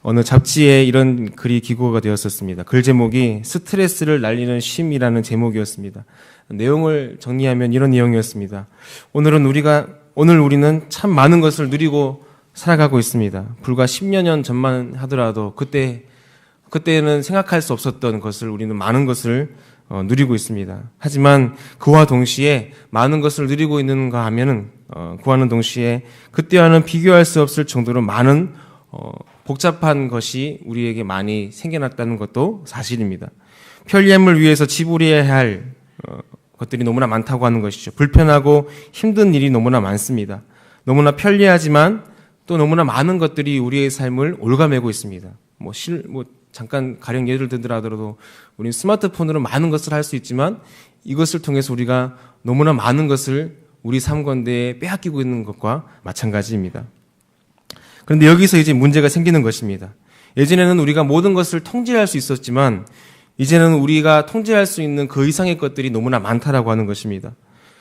어느 잡지에 이런 글이 기고가 되었었습니다. 글 제목이 스트레스를 날리는 쉼이라는 제목이었습니다. 내용을 정리하면 이런 내용이었습니다. 오늘 우리는 참 많은 것을 누리고 살아가고 있습니다. 불과 10여 년 전만 하더라도 그때는 생각할 수 없었던 것을 우리는 많은 것을 누리고 있습니다. 하지만 그와 동시에 많은 것을 누리고 있는가 하면은 그와는 동시에 그때와는 비교할 수 없을 정도로 많은 복잡한 것이 우리에게 많이 생겨났다는 것도 사실입니다. 편리함을 위해서 지불해야 할 것들이 너무나 많다고 하는 것이죠. 불편하고 힘든 일이 너무나 많습니다. 너무나 편리하지만 또 너무나 많은 것들이 우리의 삶을 올가매고 있습니다. 잠깐 가령 예를 들더라도 우리는 스마트폰으로 많은 것을 할 수 있지만 이것을 통해서 우리가 너무나 많은 것을 우리 삶 가운데 빼앗기고 있는 것과 마찬가지입니다. 그런데 여기서 이제 문제가 생기는 것입니다. 예전에는 우리가 모든 것을 통제할 수 있었지만 이제는 우리가 통제할 수 있는 그 이상의 것들이 너무나 많다라고 하는 것입니다.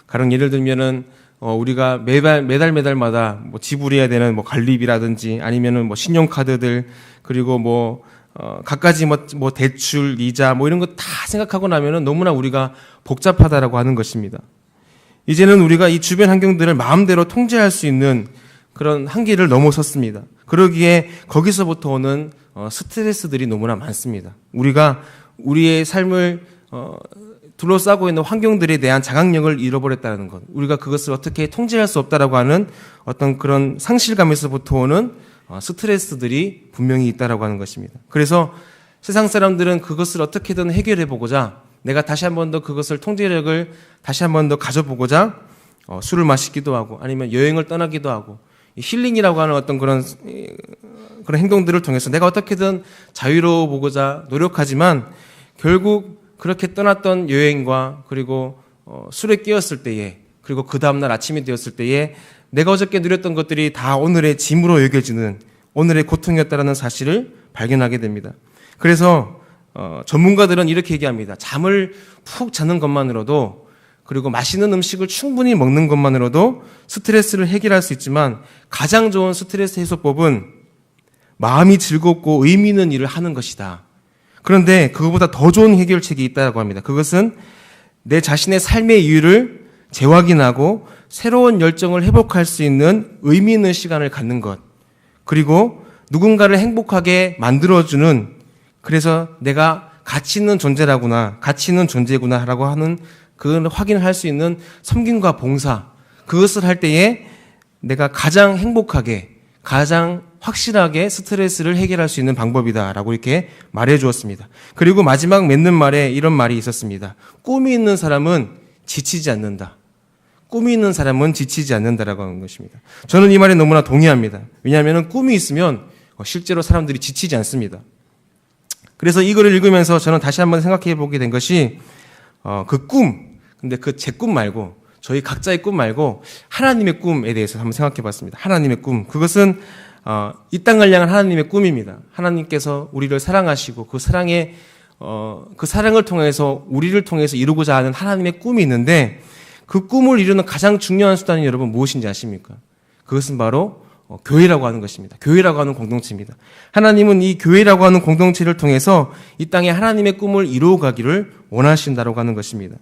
가령 예를 들면은 우리가 매달마다 지불해야 되는 관리비라든지 아니면은 신용카드들 그리고 갖가지 대출, 이자 이런 거 다 생각하고 나면은 너무나 우리가 복잡하다라고 하는 것입니다. 이제는 우리가 이 주변 환경들을 마음대로 통제할 수 있는 그런 한계를 넘어섰습니다. 그러기에 거기서부터 오는 스트레스들이 너무나 많습니다. 우리가 우리의 삶을 둘러싸고 있는 환경들에 대한 자각력을 잃어버렸다는 것, 우리가 그것을 어떻게 통제할 수 없다라고 하는 어떤 그런 상실감에서부터 오는 스트레스들이 분명히 있다라고 하는 것입니다. 그래서 세상 사람들은 그것을 어떻게든 해결해 보고자 내가 다시 한 번 더 그것을 통제력을 다시 한 번 더 가져보고자 술을 마시기도 하고 아니면 여행을 떠나기도 하고 힐링이라고 하는 어떤 그런 행동들을 통해서 내가 어떻게든 자유로워 보고자 노력하지만 결국 그렇게 떠났던 여행과 그리고 술에 깨었을 때에 그리고 그 다음날 아침이 되었을 때에 내가 어저께 누렸던 것들이 다 오늘의 짐으로 여겨지는 오늘의 고통이었다라는 사실을 발견하게 됩니다. 그래서 전문가들은 이렇게 얘기합니다. 잠을 푹 자는 것만으로도 그리고 맛있는 음식을 충분히 먹는 것만으로도 스트레스를 해결할 수 있지만 가장 좋은 스트레스 해소법은 마음이 즐겁고 의미 있는 일을 하는 것이다. 그런데 그것보다 더 좋은 해결책이 있다고 합니다. 그것은 내 자신의 삶의 이유를 재확인하고 새로운 열정을 회복할 수 있는 의미 있는 시간을 갖는 것. 그리고 누군가를 행복하게 만들어주는 그래서 내가 가치 있는 존재라구나, 가치 있는 존재구나라고 하는 그걸 확인을 할 수 있는 섬김과 봉사, 그것을 할 때에 내가 가장 행복하게, 가장 확실하게 스트레스를 해결할 수 있는 방법이다라고 이렇게 말해 주었습니다. 그리고 마지막 맺는 말에 이런 말이 있었습니다. 꿈이 있는 사람은 지치지 않는다. 꿈이 있는 사람은 지치지 않는다라고 하는 것입니다. 저는 이 말에 너무나 동의합니다. 왜냐하면 꿈이 있으면 실제로 사람들이 지치지 않습니다. 그래서 이 글을 읽으면서 저는 다시 한번 생각해 보게 된 것이 근데 제 꿈 말고 저희 각자의 꿈 말고 하나님의 꿈에 대해서 한번 생각해 봤습니다. 하나님의 꿈. 그것은 이 땅을 향한 하나님의 꿈입니다. 하나님께서 우리를 사랑하시고 그 사랑을 통해서 우리를 통해서 이루고자 하는 하나님의 꿈이 있는데 그 꿈을 이루는 가장 중요한 수단이 여러분 무엇인지 아십니까? 그것은 바로 교회라고 하는 것입니다. 교회라고 하는 공동체입니다. 하나님은 이 교회라고 하는 공동체를 통해서 이 땅에 하나님의 꿈을 이루어가기를 원하신다고 하는 것입니다.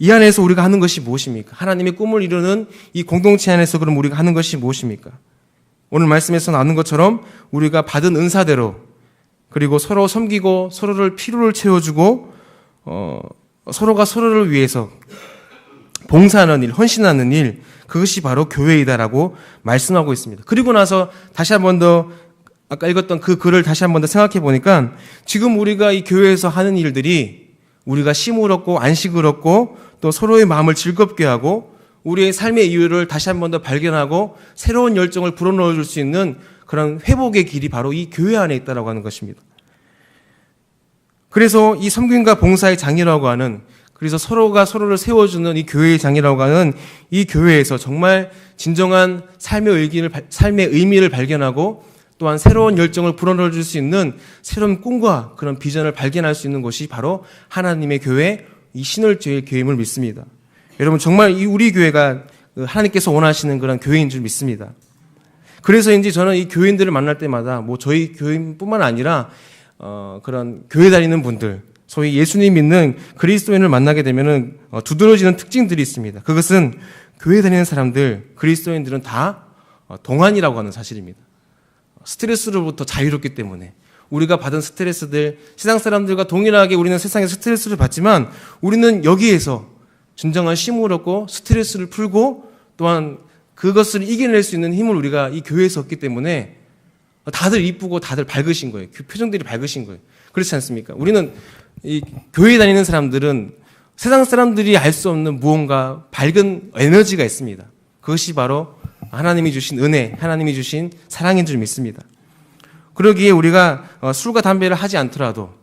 이 안에서 우리가 하는 것이 무엇입니까? 하나님의 꿈을 이루는 이 공동체 안에서 그럼 우리가 하는 것이 무엇입니까? 오늘 말씀에서 나오는 것처럼 우리가 받은 은사대로 그리고 서로 섬기고 서로를 필요를 채워주고 서로가 서로를 위해서 봉사하는 일, 헌신하는 일, 그것이 바로 교회이다라고 말씀하고 있습니다. 그리고 나서 다시 한 번 더 아까 읽었던 그 글을 다시 한 번 더 생각해 보니까 지금 우리가 이 교회에서 하는 일들이 우리가 쉼을 얻고 안식을 얻고 또 서로의 마음을 즐겁게 하고 우리의 삶의 이유를 다시 한 번 더 발견하고 새로운 열정을 불어넣어 줄 수 있는 그런 회복의 길이 바로 이 교회 안에 있다라고 하는 것입니다. 그래서 이 섬김과 봉사의 장이라고 하는 그래서 서로가 서로를 세워주는 이 교회의 장이라고 하는 이 교회에서 정말 진정한 삶의 의미를 발견하고 또한 새로운 열정을 불어넣어 줄 수 있는 새로운 꿈과 그런 비전을 발견할 수 있는 곳이 바로 하나님의 교회, 이 신월제일 교회임을 믿습니다. 여러분 정말 이 우리 교회가 하나님께서 원하시는 그런 교회인 줄 믿습니다. 그래서인지 저는 이 교인들을 만날 때마다 뭐 저희 교인뿐만 아니라 그런 교회 다니는 분들, 소위 예수님 믿는 그리스도인을 만나게 되면은 두드러지는 특징들이 있습니다. 그것은 교회 다니는 사람들, 그리스도인들은 다 동안이라고 하는 사실입니다. 스트레스로부터 자유롭기 때문에 우리가 받은 스트레스들, 세상 사람들과 동일하게 우리는 세상에 스트레스를 받지만 우리는 여기에서 진정한 쉼을 얻고 스트레스를 풀고 또한 그것을 이겨낼 수 있는 힘을 우리가 이 교회에서 얻기 때문에 다들 이쁘고 다들 밝으신 거예요. 표정들이 밝으신 거예요. 그렇지 않습니까? 우리는 이 교회 다니는 사람들은 세상 사람들이 알 수 없는 무언가 밝은 에너지가 있습니다. 그것이 바로 하나님이 주신 은혜, 하나님이 주신 사랑인 줄 믿습니다. 그러기에 우리가 술과 담배를 하지 않더라도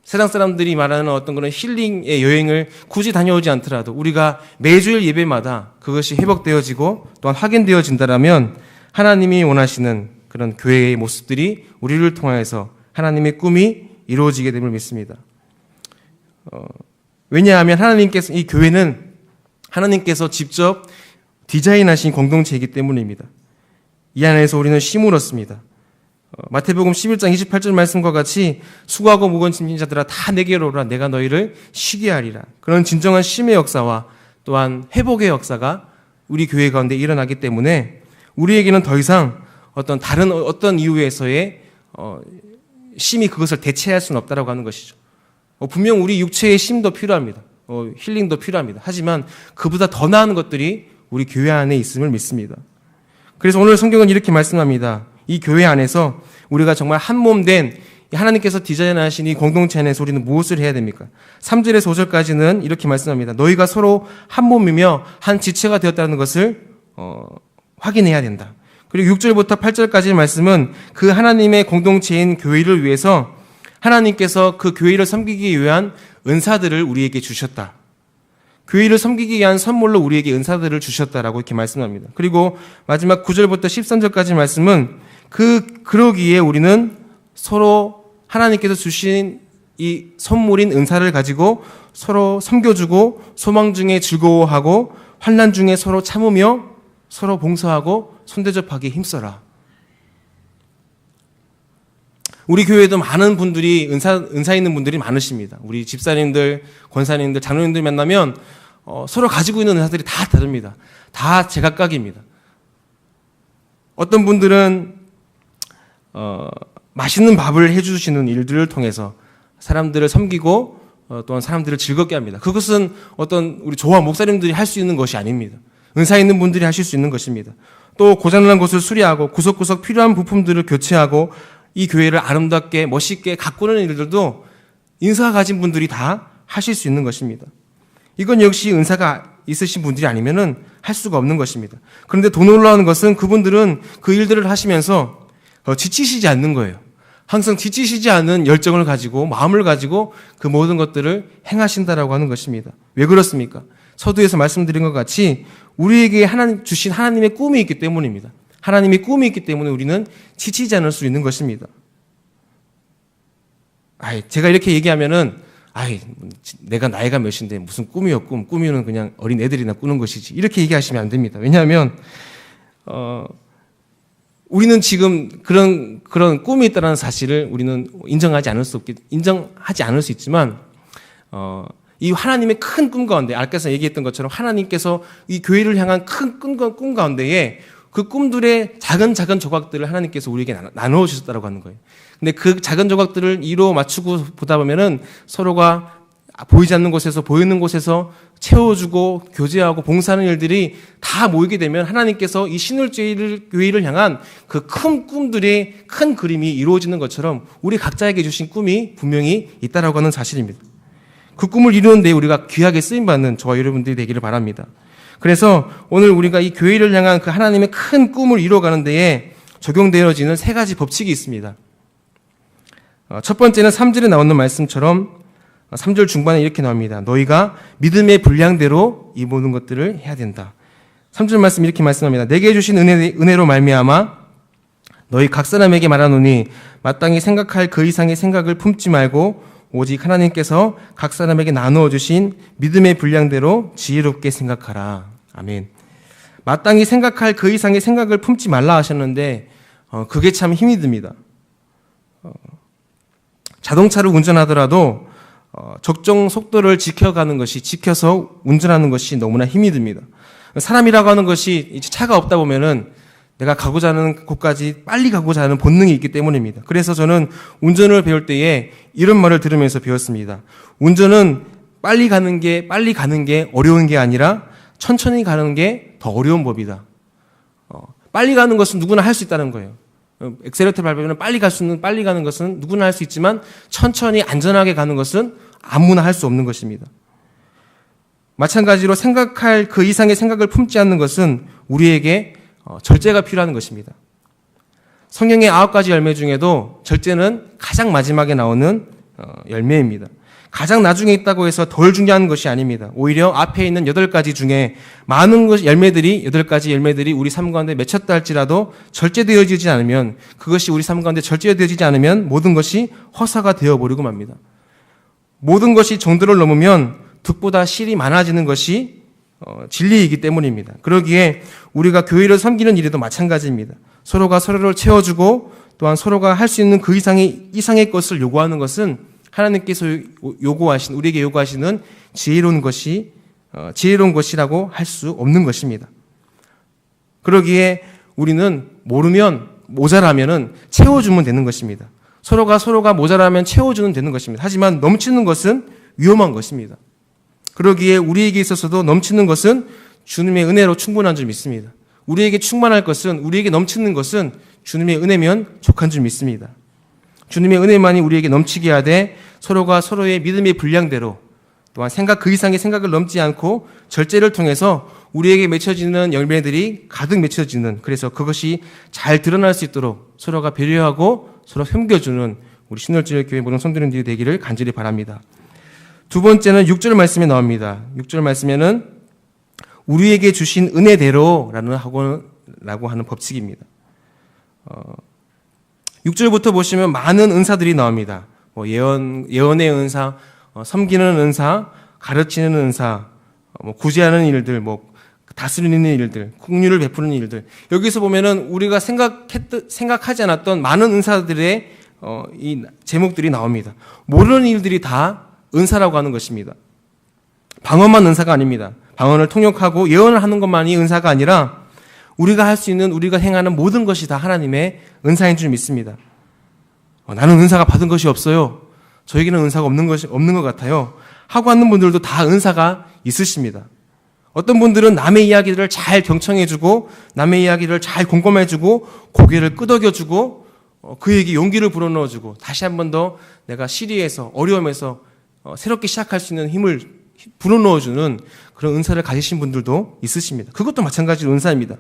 세상 사람들이 말하는 어떤 그런 힐링의 여행을 굳이 다녀오지 않더라도 우리가 매주일 예배마다 그것이 회복되어지고 또한 확인되어진다라면 하나님이 원하시는 그런 교회의 모습들이 우리를 통하여서 하나님의 꿈이 이루어지게 됨을 믿습니다. 왜냐하면 이 교회는 하나님께서 직접 디자인하신 공동체이기 때문입니다. 이 안에서 우리는 쉼을 얻습니다. 마태복음 11장 28절 말씀과 같이 수고하고 무거운 짐진 자들아 다 내게로 오라 내가 너희를 쉬게 하리라. 그런 진정한 쉼의 역사와 또한 회복의 역사가 우리 교회 가운데 일어나기 때문에 우리에게는 더 이상 다른 어떤 이유에서의 쉼이 그것을 대체할 수는 없다라고 하는 것이죠. 분명 우리 육체의 쉼도 필요합니다. 힐링도 필요합니다. 하지만 그보다 더 나은 것들이 우리 교회 안에 있음을 믿습니다. 그래서 오늘 성경은 이렇게 말씀합니다. 이 교회 안에서 우리가 정말 한 몸 된 하나님께서 디자인하신 이 공동체 안에서 우리는 무엇을 해야 됩니까? 3절에서 5절까지는 이렇게 말씀합니다. 너희가 서로 한 몸이며 한 지체가 되었다는 것을 확인해야 된다. 그리고 6절부터 8절까지의 말씀은 그 하나님의 공동체인 교회를 위해서 하나님께서 그 교회를 섬기기 위한 은사들을 우리에게 주셨다. 교회를 섬기기 위한 선물로 우리에게 은사들을 주셨다라고 이렇게 말씀합니다. 그리고 마지막 9절부터 13절까지 말씀은 그러기에 우리는 서로 하나님께서 주신 이 선물인 은사를 가지고 서로 섬겨주고 소망 중에 즐거워하고 환난 중에 서로 참으며 서로 봉사하고 손대접하기에 힘써라. 우리 교회에도 많은 분들이 은사 있는 분들이 많으십니다. 우리 집사님들, 권사님들, 장로님들 만나면 서로 가지고 있는 은사들이 다 다릅니다. 다 제각각입니다. 어떤 분들은 맛있는 밥을 해주시는 일들을 통해서 사람들을 섬기고 또한 사람들을 즐겁게 합니다. 그것은 어떤 우리 조화 목사님들이 할 수 있는 것이 아닙니다. 은사 있는 분들이 하실 수 있는 것입니다. 또 고장난 곳을 수리하고 구석구석 필요한 부품들을 교체하고 이 교회를 아름답게 멋있게 가꾸는 일들도 은사가 가진 분들이 다 하실 수 있는 것입니다. 이건 역시 은사가 있으신 분들이 아니면은 할 수가 없는 것입니다. 그런데 더 놀라운 것은 그분들은 그 일들을 하시면서 지치시지 않는 거예요. 항상 지치시지 않는 열정을 가지고 마음을 가지고 그 모든 것들을 행하신다라고 하는 것입니다. 왜 그렇습니까? 서두에서 말씀드린 것 같이 우리에게 주신 하나님의 꿈이 있기 때문입니다. 하나님의 꿈이 있기 때문에 우리는 지치지 않을 수 있는 것입니다. 제가 이렇게 얘기하면은 내가 나이가 몇인데 무슨 꿈이요 꿈. 꿈이는 그냥 어린 애들이나 꾸는 것이지. 이렇게 얘기하시면 안 됩니다. 왜냐하면 우리는 지금 그런 꿈이 있다는 사실을 우리는 인정하지 않을 수 있지만 이 하나님의 큰 꿈 가운데 아까서 얘기했던 것처럼 하나님께서 이 교회를 향한 큰 꿈 가운데에 그 꿈들의 작은 조각들을 하나님께서 우리에게 나누어 주셨다고 하는 거예요. 근데 그 작은 조각들을 이로 맞추고 보다 보면은 서로가 보이지 않는 곳에서 보이는 곳에서 채워주고 교제하고 봉사하는 일들이 다 모이게 되면 하나님께서 이 신울죄 교회를 향한 그 큰 꿈들의 큰 그림이 이루어지는 것처럼 우리 각자에게 주신 꿈이 분명히 있다라고 하는 사실입니다. 그 꿈을 이루는 데 우리가 귀하게 쓰임받는 저와 여러분들이 되기를 바랍니다. 그래서 오늘 우리가 이 교회를 향한 그 하나님의 큰 꿈을 이루어가는 데에 적용되어지는 3가지 법칙이 있습니다. 첫 번째는 3절에 나오는 말씀처럼 3절 중반에 이렇게 나옵니다. 너희가 믿음의 분량대로 이 모든 것들을 해야 된다. 3절 말씀 이렇게 말씀합니다. 내게 주신 은혜로 말미암아 너희 각 사람에게 말하노니 마땅히 생각할 그 이상의 생각을 품지 말고 오직 하나님께서 각 사람에게 나누어 주신 믿음의 분량대로 지혜롭게 생각하라. 아멘. 마땅히 생각할 그 이상의 생각을 품지 말라 하셨는데 그게 참 힘이 듭니다. 자동차를 운전하더라도 적정 속도를 지켜서 운전하는 것이 너무나 힘이 듭니다. 사람이라고 하는 것이 이제 차가 없다 보면은 내가 가고자 하는 곳까지 빨리 가고자 하는 본능이 있기 때문입니다. 그래서 저는 운전을 배울 때에 이런 말을 들으면서 배웠습니다. 운전은 빨리 가는 게 어려운 게 아니라 천천히 가는 게 더 어려운 법이다. 빨리 가는 것은 누구나 할 수 있다는 거예요. 엑셀레이터 밟으면 빨리 가는 것은 누구나 할 수 있지만 천천히 안전하게 가는 것은 아무나 할 수 없는 것입니다. 마찬가지로 생각할 그 이상의 생각을 품지 않는 것은 우리에게 절제가 필요한 것입니다. 성경의 9가지 열매 중에도 절제는 가장 마지막에 나오는 열매입니다. 가장 나중에 있다고 해서 덜 중요한 것이 아닙니다. 오히려 앞에 있는 8가지 중에 많은 8가지 열매들이 우리 삶 가운데 맺혔다 할지라도 절제되어지지 않으면, 그것이 우리 삶 가운데 절제되어지지 않으면 모든 것이 허사가 되어버리고 맙니다. 모든 것이 정도를 넘으면 득보다 실이 많아지는 것이 진리이기 때문입니다. 그러기에 우리가 교회를 섬기는 일에도 마찬가지입니다. 서로가 서로를 채워주고 또한 서로가 할 수 있는 그 이상의 것을 요구하는 것은 하나님께서 우리에게 요구하시는 지혜로운 것이라고 할 수 없는 것입니다. 그러기에 우리는 모자라면은 채워주면 되는 것입니다. 서로가 모자라면 채워주면 되는 것입니다. 하지만 넘치는 것은 위험한 것입니다. 그러기에 우리에게 있어서도 넘치는 것은 주님의 은혜로 충분한 줄 믿습니다. 우리에게 넘치는 것은 주님의 은혜면 족한 줄 믿습니다. 주님의 은혜만이 우리에게 넘치게 하되 서로가 서로의 믿음의 분량대로 또한 그 이상의 생각을 넘지 않고 절제를 통해서 우리에게 맺혀지는 열매들이 가득 맺혀지는, 그래서 그것이 잘 드러날 수 있도록 서로가 배려하고 서로 섬겨주는 우리 신월주일교회 모든 성도님들이 되기를 간절히 바랍니다. 두 번째는 6절 말씀에 나옵니다. 6절 말씀에는 우리에게 주신 은혜대로라고 하는 법칙입니다. 6절부터 보시면 많은 은사들이 나옵니다. 예언의 은사, 섬기는 은사, 가르치는 은사, 구제하는 일들, 다스리는 일들, 긍휼을 베푸는 일들. 여기서 보면은 우리가 생각하지 않았던 많은 은사들의 이 제목들이 나옵니다. 모르는 일들이 다 은사라고 하는 것입니다. 방언만 은사가 아닙니다. 방언을 통역하고 예언을 하는 것만이 은사가 아니라 우리가 할 수 있는, 우리가 행하는 모든 것이 다 하나님의 은사인 줄 믿습니다. 나는 은사가 받은 것이 없어요. 저에게는 은사가 없는 것 같아요. 하고 하는 분들도 다 은사가 있으십니다. 어떤 분들은 남의 이야기를 잘 경청해주고 남의 이야기를 잘 공감해주고 고개를 끄덕여주고 그에게 용기를 불어넣어주고 다시 한 번 더 내가 시리에서 어려움에서 새롭게 시작할 수 있는 힘을 불어넣어주는 그런 은사를 가지신 분들도 있으십니다. 그것도 마찬가지로 은사입니다.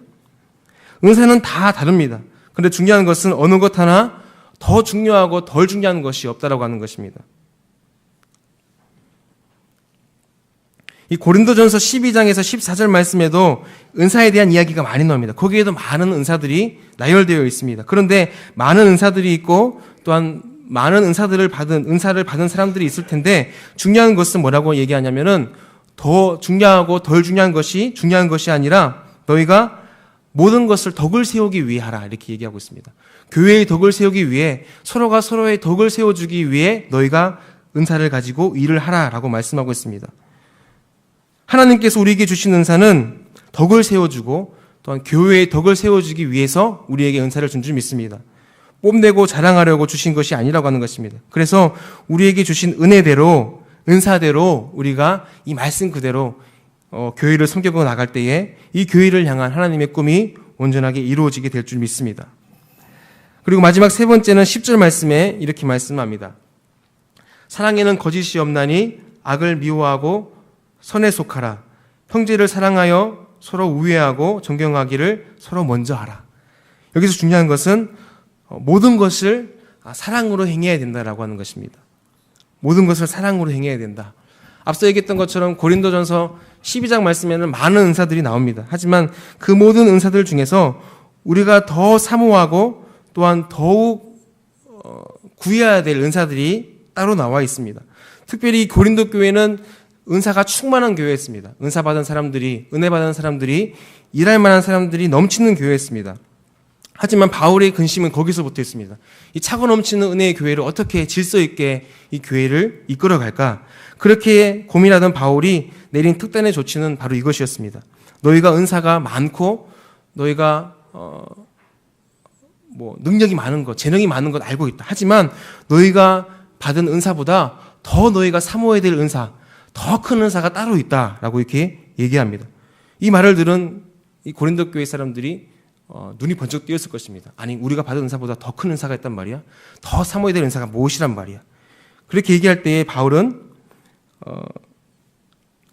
은사는 다 다릅니다. 그런데 중요한 것은 어느 것 하나 더 중요하고 덜 중요한 것이 없다라고 하는 것입니다. 이 고린도전서 12장에서 14절 말씀에도 은사에 대한 이야기가 많이 나옵니다. 거기에도 많은 은사들이 나열되어 있습니다. 그런데 많은 은사들이 있고 또한 많은 은사를 받은 사람들이 있을 텐데 중요한 것은 뭐라고 얘기하냐면은 더 중요하고 덜 중요한 것이 아니라 너희가 모든 것을 덕을 세우기 위해 하라, 이렇게 얘기하고 있습니다. 교회의 덕을 세우기 위해, 서로가 서로의 덕을 세워주기 위해 너희가 은사를 가지고 일을 하라라고 말씀하고 있습니다. 하나님께서 우리에게 주신 은사는 덕을 세워주고 또한 교회의 덕을 세워주기 위해서 우리에게 은사를 준 줄 믿습니다. 뽐내고 자랑하려고 주신 것이 아니라고 하는 것입니다. 그래서 우리에게 주신 은혜대로, 은사대로 우리가 이 말씀 그대로 교회를 섬기고 나갈 때에 이 교회를 향한 하나님의 꿈이 온전하게 이루어지게 될 줄 믿습니다. 그리고 마지막 세 번째는 10절 말씀에 이렇게 말씀합니다. 사랑에는 거짓이 없나니 악을 미워하고 선에 속하라. 형제를 사랑하여 서로 우애하고 존경하기를 서로 먼저 하라. 여기서 중요한 것은 모든 것을 사랑으로 행해야 된다라고 하는 것입니다. 모든 것을 사랑으로 행해야 된다. 앞서 얘기했던 것처럼 고린도전서 12장 말씀에는 많은 은사들이 나옵니다. 하지만 그 모든 은사들 중에서 우리가 더 사모하고 또한 더욱 구해야 될 은사들이 따로 나와 있습니다. 특별히 고린도 교회는 은사가 충만한 교회였습니다. 은사 받은 사람들이, 은혜 받은 사람들이 일할 만한 사람들이 넘치는 교회였습니다. 하지만 바울의 근심은 거기서부터 있습니다. 이 차고 넘치는 은혜의 교회를 어떻게 질서 있게 이 교회를 이끌어갈까? 그렇게 고민하던 바울이 내린 특단의 조치는 바로 이것이었습니다. 너희가 은사가 많고 너희가 능력이 많은 것, 재능이 많은 것 알고 있다. 하지만 너희가 받은 은사보다 더 너희가 사모해야 될 은사, 더 큰 은사가 따로 있다라고 이렇게 얘기합니다. 이 말을 들은 이 고린도 교회 사람들이 눈이 번쩍 뜨였을 것입니다. 아니, 우리가 받은 은사보다 더 큰 은사가 있단 말이야? 더 사모해야 될 은사가 무엇이란 말이야? 그렇게 얘기할 때에 바울은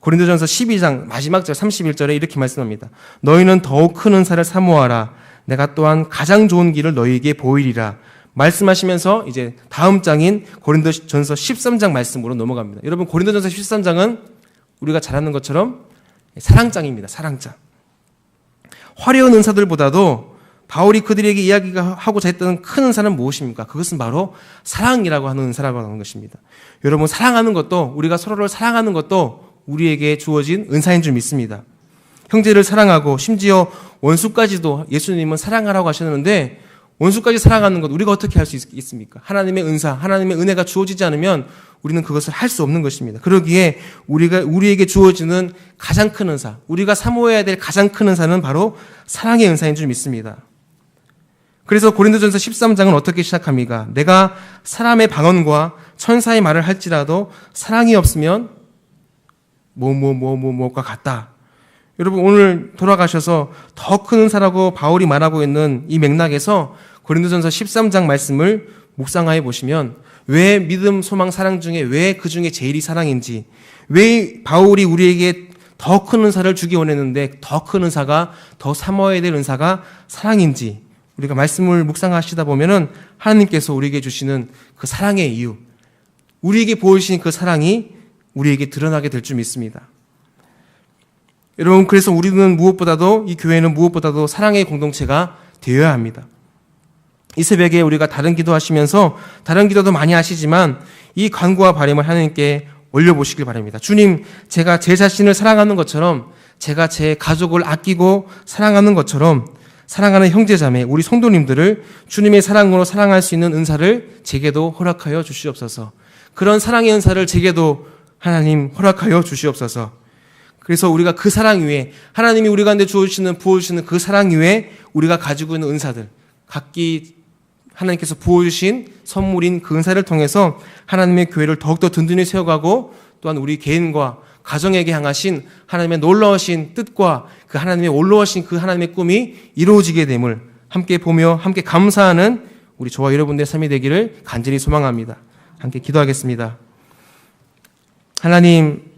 고린도전서 12장 마지막 절 31절에 이렇게 말씀합니다. 너희는 더욱 큰 은사를 사모하라. 내가 또한 가장 좋은 길을 너희에게 보이리라. 말씀하시면서 이제 다음 장인 고린도전서 13장 말씀으로 넘어갑니다. 여러분, 고린도전서 13장은 우리가 잘 아는 것처럼 사랑장입니다. 사랑장. 화려한 은사들보다도 바울이 그들에게 이야기하고자 했던 큰 은사는 무엇입니까? 그것은 바로 사랑이라고 하는 은사라고 하는 것입니다. 여러분, 사랑하는 것도, 우리가 서로를 사랑하는 것도 우리에게 주어진 은사인 줄 믿습니다. 형제를 사랑하고 심지어 원수까지도 예수님은 사랑하라고 하셨는데, 원수까지 사랑하는 것 우리가 어떻게 할 수 있습니까? 하나님의 은사, 하나님의 은혜가 주어지지 않으면 우리는 그것을 할 수 없는 것입니다. 그러기에 우리에게 주어지는 가장 큰 은사, 우리가 사모해야 될 가장 큰 은사는 바로 사랑의 은사인 줄 믿습니다. 그래서 고린도전서 13장은 어떻게 시작합니까? 내가 사람의 방언과 천사의 말을 할지라도 사랑이 없으면 뭐가 같다. 여러분, 오늘 돌아가셔서 더 큰 은사라고 바울이 말하고 있는 이 맥락에서 고린도전서 13장 말씀을 묵상해 보시면 왜 믿음, 소망, 사랑 중에 왜 그 중에 제일이 사랑인지, 왜 바울이 우리에게 더 큰 은사를 주기 원했는데 더 큰 은사가, 더 사모해야 될 은사가 사랑인지 우리가 말씀을 묵상하시다 보면은 하나님께서 우리에게 주시는 그 사랑의 이유, 우리에게 보이신 그 사랑이 우리에게 드러나게 될 줄 믿습니다. 여러분, 그래서 우리는 무엇보다도, 이 교회는 무엇보다도 사랑의 공동체가 되어야 합니다. 이 새벽에 우리가 다른 기도하시면서 다른 기도도 많이 하시지만 이 간구와 바람을 하나님께 올려보시길 바랍니다. 주님, 제가 제 자신을 사랑하는 것처럼, 제가 제 가족을 아끼고 사랑하는 것처럼 사랑하는 형제자매, 우리 성도님들을 주님의 사랑으로 사랑할 수 있는 은사를 제게도 허락하여 주시옵소서. 그런 사랑의 은사를 제게도 하나님 허락하여 주시옵소서. 그래서 우리가 그 사랑 위에, 하나님이 우리 가운데 부어주시는 그 사랑 위에 우리가 가지고 있는 은사들, 각기 하나님께서 부어주신 선물인 그 은사를 통해서 하나님의 교회를 더욱더 든든히 세워가고, 또한 우리 개인과 가정에게 향하신 하나님의 놀라우신 뜻과 그 하나님의 올라오신 그 하나님의 꿈이 이루어지게 됨을 함께 보며 함께 감사하는 우리 저와 여러분들의 삶이 되기를 간절히 소망합니다. 함께 기도하겠습니다. 하나님,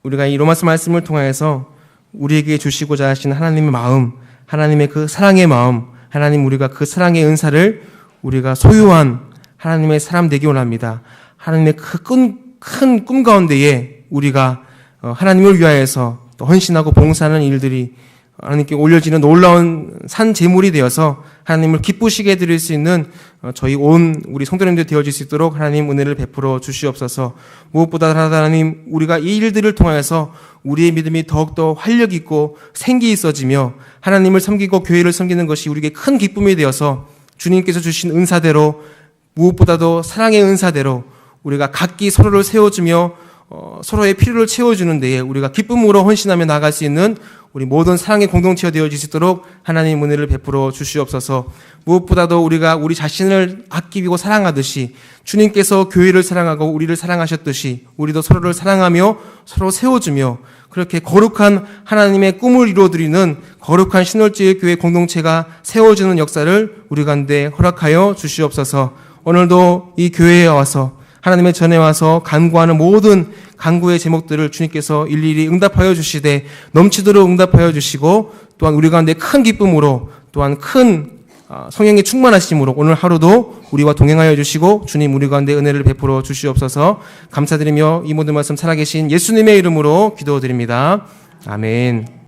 우리가 이 로마서 말씀을 통해서 우리에게 주시고자 하신 하나님의 마음, 하나님의 그 사랑의 마음, 하나님, 우리가 그 사랑의 은사를 우리가 소유한 하나님의 사람 되기 원합니다. 하나님의 그 큰 꿈 가운데에 우리가 하나님을 위하여서 또 헌신하고 봉사하는 일들이 하나님께 올려지는 놀라운 산 제물이 되어서 하나님을 기쁘시게 해드릴 수 있는 저희 우리 성도님들 되어질 수 있도록 하나님 은혜를 베풀어 주시옵소서. 무엇보다 하나님, 우리가 이 일들을 통해서 우리의 믿음이 더욱더 활력 있고 생기 있어지며 하나님을 섬기고 교회를 섬기는 것이 우리에게 큰 기쁨이 되어서 주님께서 주신 은사대로, 무엇보다도 사랑의 은사대로 우리가 각기 서로를 세워주며 서로의 필요를 채워주는 데에 우리가 기쁨으로 헌신하며 나아갈 수 있는 우리 모든 사랑의 공동체가 되어질 수 있도록 하나님 은혜를 베풀어 주시옵소서. 무엇보다도 우리가 우리 자신을 아끼고 사랑하듯이 주님께서 교회를 사랑하고 우리를 사랑하셨듯이 우리도 서로를 사랑하며 서로 세워주며 그렇게 거룩한 하나님의 꿈을 이루어드리는 거룩한 신월지의 교회 공동체가 세워지는 역사를 우리 가운데 허락하여 주시옵소서. 오늘도 이 교회에 와서 하나님의 전에 와서 간구하는 모든 간구의 제목들을 주님께서 일일이 응답하여 주시되 넘치도록 응답하여 주시고, 또한 우리 가운데 큰 기쁨으로, 또한 큰 성령의 충만하심으로 오늘 하루도 우리와 동행하여 주시고 주님, 우리 가운데 은혜를 베풀어 주시옵소서. 감사드리며 이 모든 말씀 살아계신 예수님의 이름으로 기도드립니다. 아멘.